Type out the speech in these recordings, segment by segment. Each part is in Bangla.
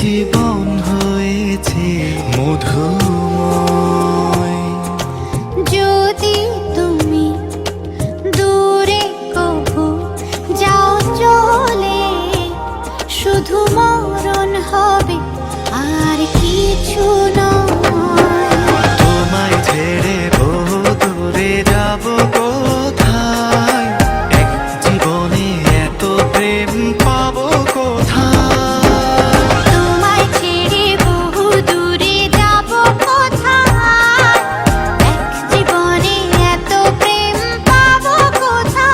জীবন হয়েছে মধুময়। যদি তুমি দূরে কভু যাও চলে, শুধু মরণ হবে আর কিছু নয়। তোমায় ছেড়ে বহু দূরে যাব কোথায়, এক জীবনে এত প্রেম পাবো কোথায়। তোমায় ছেড়ে বহু দূরে যাব কোথায়, এক জীবনে এত প্রেম পাবো কোথায়।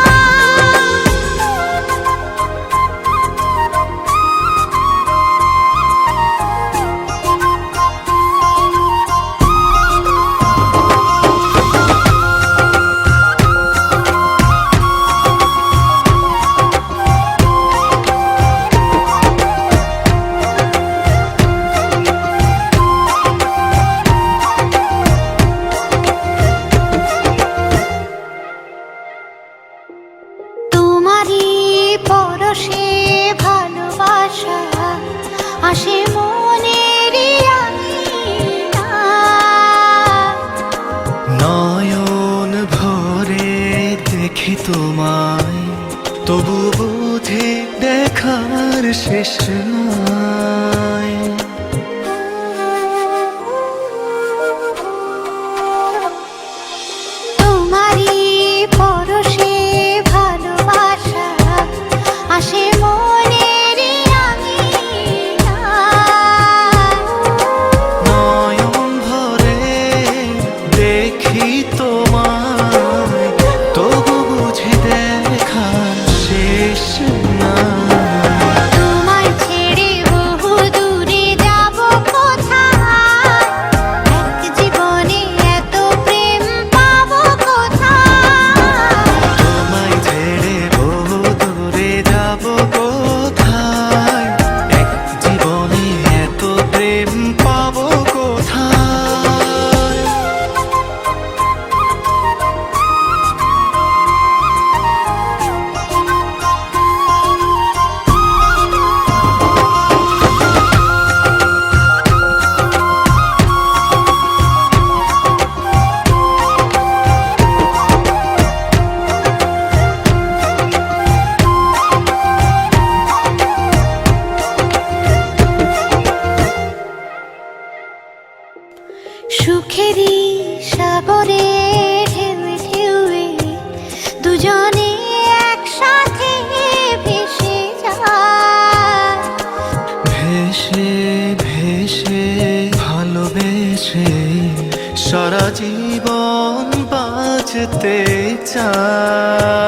তোমারই পরশে ভালোবাসা আসে মনের নয়ন ভরে দেখি তোমায়, তবু বুঝে দেখার শেষ নাই। তোমারই পরশে ভালোবাসা আসে মনের নয়ন ভরে দেখি তোমায়, তবু বুঝে দেখার শেষ নাই। তোমায় ছেড়ে বহু দূরে যাব কোথায়, এক জীবনে এত প্রেম পাবো কোথায়। তোমায় ছেড়ে বহু দূরে যাব কোথায়, এক জীবনে এত প্রেম পাবো কোথায়। সুখেরই সাগরে ঢেউয়ে ঢেউয়ে দুজনে একসাথে ভেসে যায়। ভেসে ভেসে ভালোবেসে সারা জীবন বাঁচতে চাই।